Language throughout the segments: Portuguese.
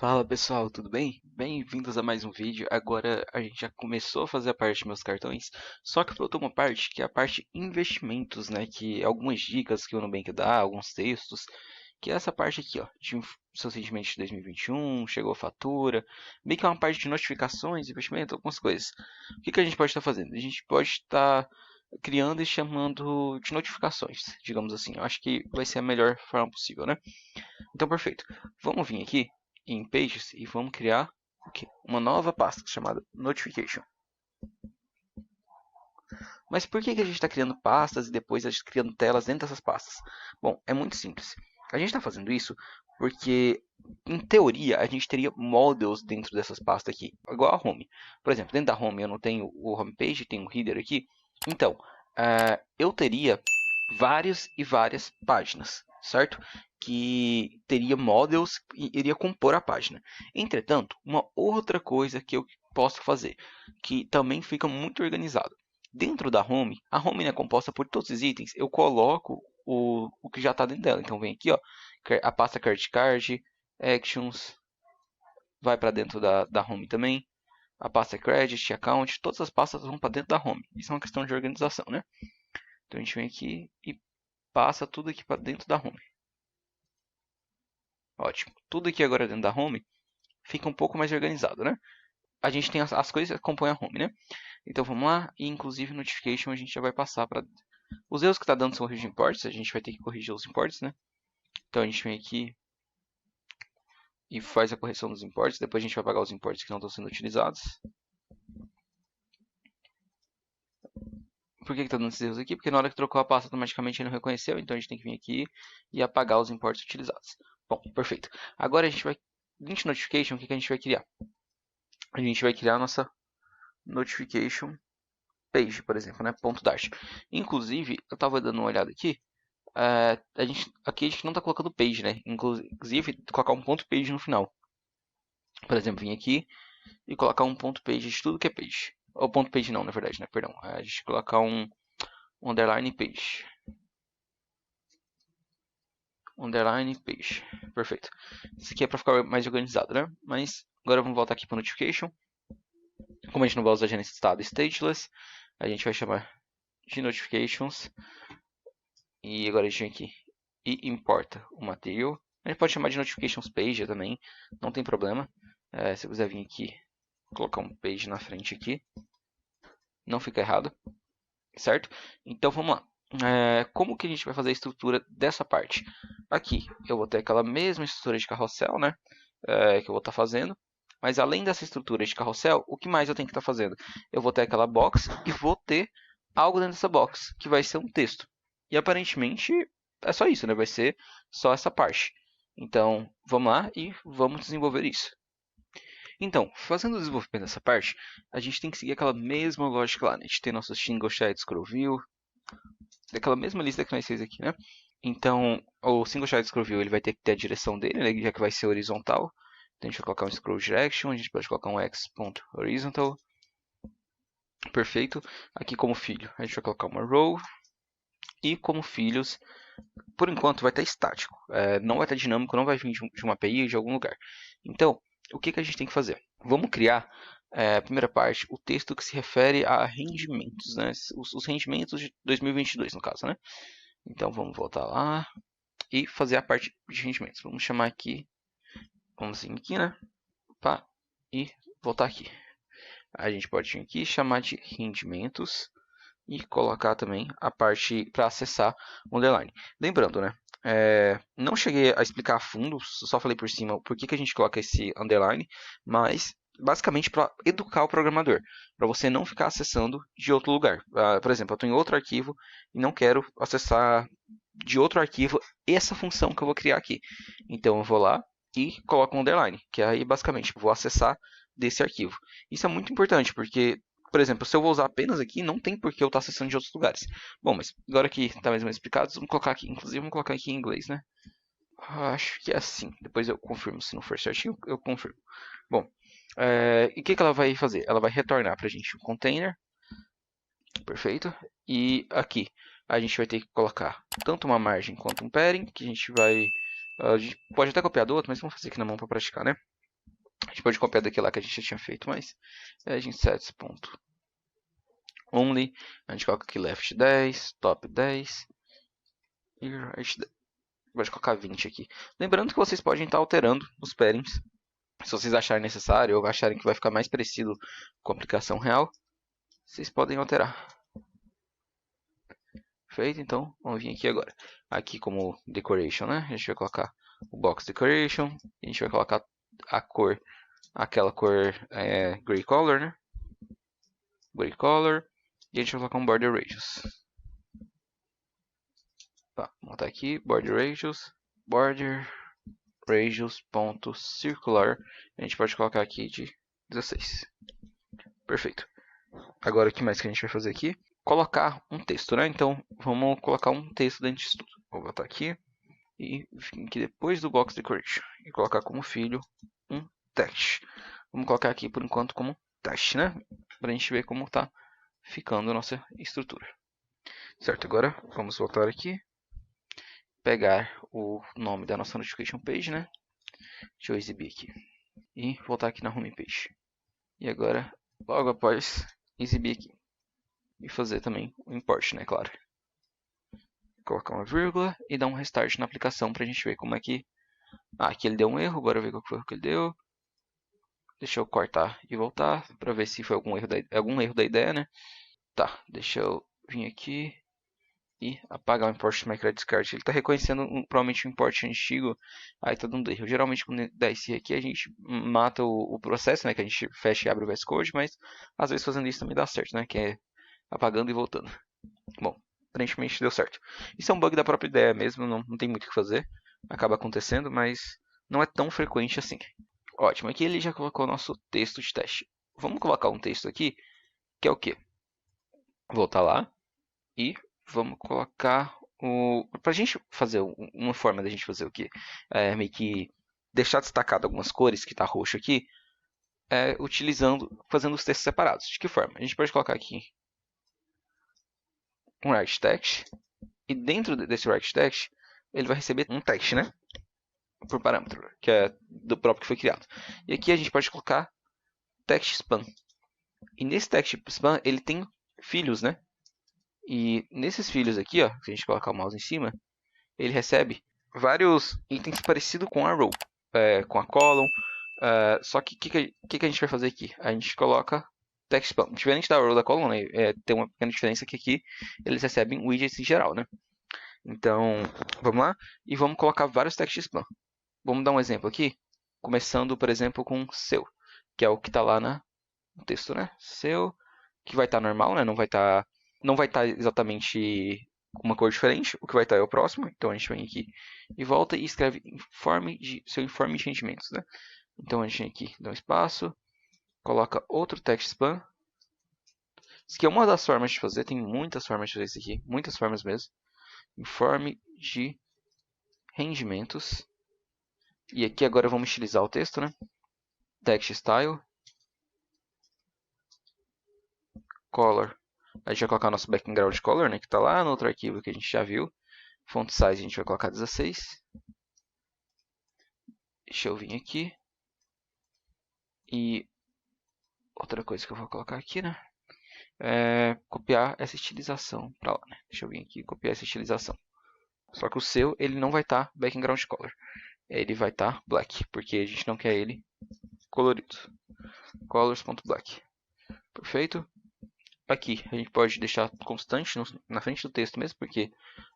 Fala pessoal, tudo bem? Bem-vindos a mais um vídeo. Agora a gente já começou a fazer a parte dos meus cartões, só que faltou uma parte que é a parte investimentos, né? Que é algumas dicas que o Nubank dá, alguns textos, que é essa parte aqui, ó, de seus rendimentos de 2021, chegou a fatura, meio que é uma parte de notificações, investimento, algumas coisas. O que que a gente pode estar fazendo? A gente pode estar criando e chamando de notificações, digamos assim. Eu acho que vai ser a melhor forma possível, né? Então, perfeito. Vamos vir aqui em Pages e vamos criar o quê? Uma nova pasta chamada Notification. Mas por que a gente está criando pastas e depois a gente criando telas dentro dessas pastas? Bom, é muito simples. A gente está fazendo isso porque, em teoria, a gente teria models dentro dessas pastas aqui, igual a Home. Por exemplo, dentro da Home eu não tenho o Homepage, tenho o Header aqui. Então, eu teria várias e várias páginas, certo? Que teria models e iria compor a página. Entretanto, uma outra coisa que eu posso fazer, que também fica muito organizado. Dentro da home, a home é composta por todos os itens, eu coloco o que já está dentro dela. Então vem aqui, ó, a pasta Credit Card, Actions, vai para dentro da home também. A pasta Credit, Account, todas as pastas vão para dentro da home. Isso é uma questão de organização, né? Então a gente vem aqui e passa tudo aqui para dentro da home. Ótimo. Tudo aqui agora dentro da home fica um pouco mais organizado, né? A gente tem as coisas que compõem a home, né? Então vamos lá, e inclusive notification a gente já vai passar para os erros que está dando são erros de imports, a gente vai ter que corrigir os imports, né? Então a gente vem aqui e faz a correção dos imports, depois a gente vai pagar os imports que não estão sendo utilizados. Por que está dando esses erros aqui? Porque na hora que trocou a pasta automaticamente ele não reconheceu, então a gente tem que vir aqui e apagar os imports utilizados. Bom, perfeito. Agora a gente vai, link notification, o que a gente vai criar? A gente vai criar a nossa notification page, por exemplo, né? .dart. Inclusive, eu estava dando uma olhada aqui, aqui a gente não está colocando page, né? Inclusive, colocar um ponto page no final. Por exemplo, vir aqui e colocar um ponto page de tudo que é page. Ou ponto page não, na verdade, né? Perdão. A gente colocar um underline page. Underline page. Perfeito. Isso aqui é para ficar mais organizado, né? Mas agora vamos voltar aqui para notification. Como a gente não vai usar Genesis estado stateless, a gente vai chamar de notifications. E agora a gente vem aqui e importa o material. A gente pode chamar de notifications page também, não tem problema. Se eu quiser vir aqui, colocar um page na frente aqui, não fica errado, certo? Então vamos lá. Como que a gente vai fazer a estrutura dessa parte? Aqui eu vou ter aquela mesma estrutura de carrossel, né? Que eu vou estar fazendo. Mas além dessa estrutura de carrossel, o que mais eu tenho que estar fazendo? Eu vou ter aquela box e vou ter algo dentro dessa box, que vai ser um texto. E aparentemente é só isso, né? Vai ser só essa parte. Então vamos lá e vamos desenvolver isso. Então, fazendo o desenvolvimento dessa parte, a gente tem que seguir aquela mesma lógica lá, né? A gente tem nossos single child scroll view, daquela mesma lista que nós fez aqui, né? Então, o single child scroll view ele vai ter que ter a direção dele, né? Já que vai ser horizontal. Então a gente vai colocar um scroll direction, a gente pode colocar um x.horizontal. Perfeito. Aqui como filho, a gente vai colocar uma row. E como filhos, por enquanto vai estar estático. Não vai estar dinâmico, não vai vir de uma API ou de algum lugar. Então, o que a gente tem que fazer? Vamos criar, a primeira parte, o texto que se refere a rendimentos, né? Os rendimentos de 2022, no caso, né? Então, vamos voltar lá e fazer a parte de rendimentos. Vamos chamar aqui, vamos vir aqui, né? Pá, e voltar aqui. A gente pode vir aqui e chamar de rendimentos e colocar também a parte para acessar o underline. Lembrando, né? Não cheguei a explicar a fundo, só falei por cima por que a gente coloca esse underline, mas basicamente para educar o programador, para você não ficar acessando de outro lugar. Por exemplo, eu estou em outro arquivo e não quero acessar de outro arquivo essa função que eu vou criar aqui. Então eu vou lá e coloco um underline, que aí basicamente vou acessar desse arquivo. Isso é muito importante, porque por exemplo, se eu vou usar apenas aqui, não tem por que eu estar acessando de outros lugares. Bom, mas agora que está mais ou menos explicado, vamos colocar aqui. Inclusive, vamos colocar aqui em inglês, né? Acho que é assim. Depois eu confirmo. Se não for certinho, eu confirmo. Bom, e o que ela vai fazer? Ela vai retornar para a gente um container. Perfeito. E aqui a gente vai ter que colocar tanto uma margem quanto um padding, que a gente vai... A gente pode até copiar do outro, mas vamos fazer aqui na mão para praticar, né? gente pode copiar daquele lá que a gente já tinha feito, mas a gente sets ponto only, a gente coloca aqui left 10, top 10 e right 10. Pode colocar 20 aqui. Lembrando que vocês podem estar alterando os parents, se vocês acharem necessário ou acharem que vai ficar mais parecido com a aplicação real, vocês podem alterar. Feito, então vamos vir aqui agora. Aqui como decoration, né? A gente vai colocar o box decoration, a gente vai colocar a cor, aquela cor gray color, né? Gray color, e a gente vai colocar um border radius. Tá, vamos botar aqui border radius ponto circular. A gente pode colocar aqui de 16. Perfeito. Agora o que mais que a gente vai fazer aqui? Colocar um texto, né? Então vamos colocar um texto dentro disso tudo. Vou botar aqui e vim aqui depois do box decoration e colocar como filho um text. Vamos colocar aqui por enquanto como text, né? Para a gente ver como está ficando a nossa estrutura. Certo, agora vamos voltar aqui, pegar o nome da nossa notification page, né? Deixa eu exibir aqui e voltar aqui na home page. E agora, logo após, exibir aqui e fazer também o import, né? Claro. Colocar uma vírgula e dar um restart na aplicação para a gente ver como é que... Ah, aqui ele deu um erro, bora ver qual foi o que ele deu. Deixa eu cortar e voltar para ver se foi algum erro da ideia, né? Tá, deixa eu vir aqui e apagar o import do MicroDiscard. Ele está reconhecendo provavelmente um import antigo, aí tá dando erro. Geralmente quando dá esse aqui a gente mata o processo, né? Que a gente fecha e abre o VS Code, mas às vezes fazendo isso também dá certo, né? Que é apagando e voltando. Bom, aparentemente deu certo. Isso é um bug da própria ideia mesmo, não tem muito o que fazer. Acaba acontecendo, mas não é tão frequente assim. Ótimo, aqui ele já colocou o nosso texto de teste. Vamos colocar um texto aqui, que é o quê? Voltar lá e vamos colocar o... Para a gente fazer uma forma da gente fazer o quê? Meio que deixar destacado algumas cores, que está roxo aqui, fazendo os textos separados. De que forma? A gente pode colocar aqui um write text, e dentro desse write text, ele vai receber um text, né? Por parâmetro, que é do próprio que foi criado. E aqui a gente pode colocar text span. E nesse text span, ele tem filhos, né? E nesses filhos aqui, ó, se a gente colocar o mouse em cima, ele recebe vários itens parecidos com a row, com a column. Só que o que a gente vai fazer aqui? A gente coloca text span. Diferente da row da column, né, tem uma pequena diferença que aqui eles recebem widgets em geral, né? Então, vamos lá e vamos colocar vários text span. Vamos dar um exemplo aqui, começando, por exemplo, com seu, que é o que está lá no texto, né? Seu, que vai estar normal, né? Não vai estar exatamente com uma cor diferente. O que vai estar é o próximo. Então a gente vem aqui e volta e escreve seu informe de rendimentos, né? Então a gente vem aqui, dá um espaço, coloca outro text span. Isso aqui é uma das formas de fazer. Tem muitas formas de fazer isso aqui, muitas formas mesmo. Informe de rendimentos. E aqui agora vamos estilizar o texto, né? Text style, color. A gente vai colocar o nosso background color, né? Que está lá no outro arquivo que a gente já viu. Font size a gente vai colocar 16. Deixa eu vir aqui. E outra coisa que eu vou colocar aqui, né? É copiar essa estilização para lá, né? Deixa eu vir aqui e copiar essa estilização. Só que o seu, ele não vai estar background color. Ele vai estar black, porque a gente não quer ele colorido. Colors.black. Perfeito. Aqui a gente pode deixar constante na frente do texto mesmo, porque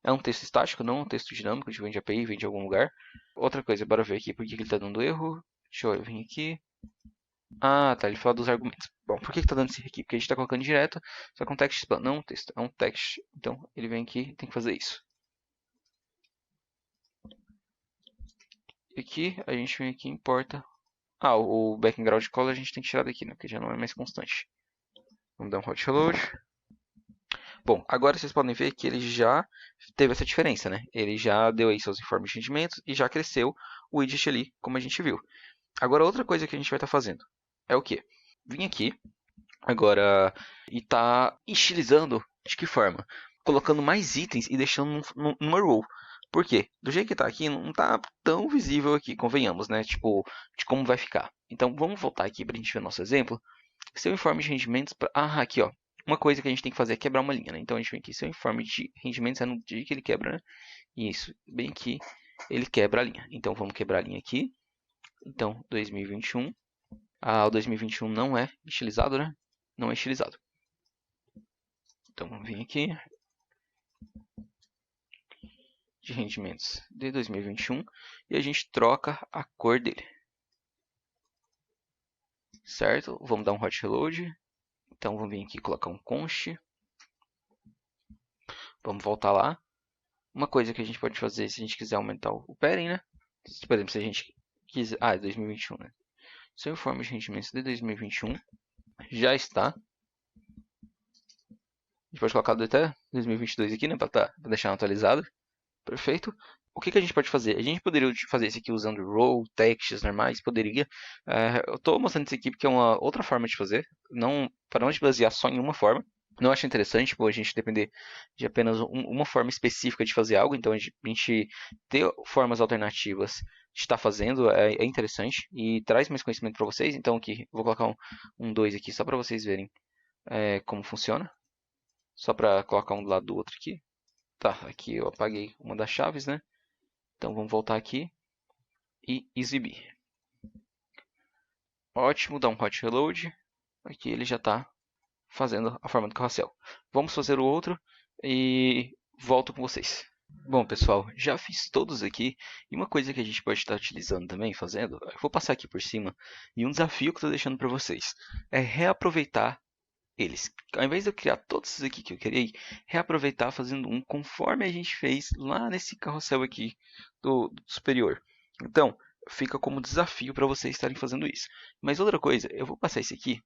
é um texto estático, não um texto dinâmico, de vem de API, vem de algum lugar. Outra coisa, bora ver aqui por que ele está dando erro. Deixa eu vir aqui. Ah, tá, ele fala dos argumentos. Bom, por que está dando esse aqui? Porque a gente está colocando direto, só que um text span, não um texto, é um text. Então ele vem aqui e tem que fazer isso. E aqui a gente vem aqui e importa. Ah, o background color a gente tem que tirar daqui, né? Porque já não é mais constante. Vamos dar um hot reload. Bom, agora vocês podem ver que ele já teve essa diferença, né? Ele já deu aí seus informes de rendimentos e já cresceu o widget ali, como a gente viu. Agora, outra coisa que a gente vai estar fazendo é o quê? Vim aqui agora e tá estilizando de que forma? Colocando mais itens e deixando numa row. Por quê? Do jeito que está aqui, não está tão visível aqui, convenhamos, né? Tipo, de como vai ficar. Então, vamos voltar aqui para a gente ver nosso exemplo. Seu informe de rendimentos... aqui, ó. Uma coisa que a gente tem que fazer é quebrar uma linha, né? Então, a gente vem aqui, seu informe de rendimentos é no dia que ele quebra, né? Isso, bem aqui, ele quebra a linha. Então, vamos quebrar a linha aqui. Então, 2021. O 2021 não é estilizado, né? Não é estilizado. Então, vamos vir aqui. De rendimentos de 2021 e a gente troca a cor dele. Certo? Vamos dar um hot reload. Então vamos vir aqui e colocar um const. Vamos voltar lá. Uma coisa que a gente pode fazer se a gente quiser aumentar o padding, né? Por exemplo, se a gente quiser... é 2021, né? Seu informe de rendimentos de 2021 já está. A gente pode colocar até 2022 aqui, né? Para deixar atualizado. Perfeito. O que a gente pode fazer? A gente poderia fazer isso aqui usando row, texts normais, poderia. Eu estou mostrando isso aqui porque é uma outra forma de fazer, para não te basear só em uma forma. Não acho interessante a gente depender de apenas uma forma específica de fazer algo, então a gente ter formas alternativas de estar fazendo é interessante e traz mais conhecimento para vocês. Então aqui, vou colocar um 2 aqui só para vocês verem como funciona. Só para colocar um do lado do outro aqui. Tá, aqui eu apaguei uma das chaves, né? Então vamos voltar aqui e exibir. Ótimo, dá um hot reload. Aqui ele já está fazendo a forma do carrossel. Vamos fazer o outro e volto com vocês. Bom, pessoal, já fiz todos aqui. E uma coisa que a gente pode estar utilizando também, fazendo, eu vou passar aqui por cima. E um desafio que eu estou deixando para vocês é reaproveitar eles. Ao invés de eu criar todos esses aqui que eu criei, reaproveitar fazendo um conforme a gente fez lá nesse carrossel aqui do superior. Então, fica como desafio para vocês estarem fazendo isso. Mas outra coisa, eu vou passar esse aqui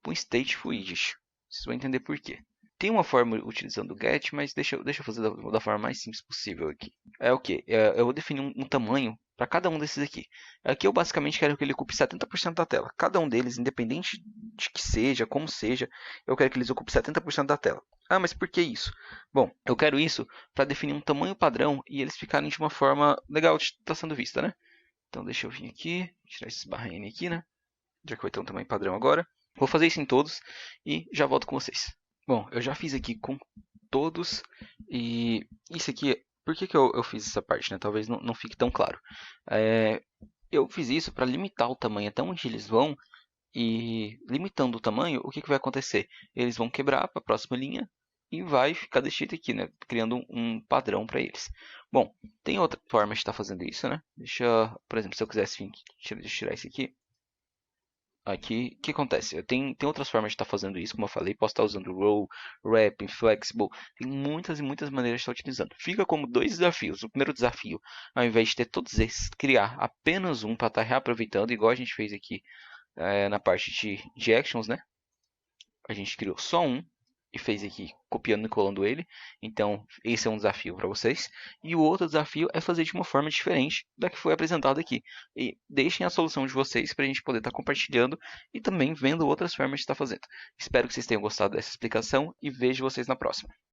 para um stateful widget. Vocês vão entender por quê. Tem uma forma utilizando o get, mas deixa eu fazer da forma mais simples possível aqui. É o que? Eu vou definir um tamanho para cada um desses aqui. Aqui eu basicamente quero que ele ocupe 70% da tela. Cada um deles, independente de que seja, como seja, eu quero que eles ocupem 70% da tela. Ah, mas por que isso? Bom, eu quero isso para definir um tamanho padrão e eles ficarem de uma forma legal de estar sendo vista, né? Então deixa eu vir aqui, tirar esses barra N aqui, né? Já que vai ter um tamanho padrão agora. Vou fazer isso em todos e já volto com vocês. Bom, eu já fiz aqui com todos e isso aqui, por que eu fiz essa parte, né? Talvez não fique tão claro. Eu fiz isso para limitar o tamanho até onde eles vão e limitando o tamanho, o que vai acontecer? Eles vão quebrar para a próxima linha e vai ficar desse jeito aqui, né? Criando um padrão para eles. Bom, tem outra forma de estar fazendo isso, né? Por exemplo, se eu quisesse tirar isso aqui. Aqui, o que acontece? Tem outras formas de estar fazendo isso, como eu falei, posso estar usando row, wrap, flexible, tem muitas e muitas maneiras de estar utilizando. Fica como dois desafios. O primeiro desafio, ao invés de ter todos esses, criar apenas um para estar reaproveitando, igual a gente fez aqui na parte de actions, né? A gente criou só um e fez aqui copiando e colando ele. Então, esse é um desafio para vocês. E o outro desafio é fazer de uma forma diferente da que foi apresentada aqui. E deixem a solução de vocês para a gente poder estar compartilhando e também vendo outras formas de estar fazendo. Espero que vocês tenham gostado dessa explicação e vejo vocês na próxima.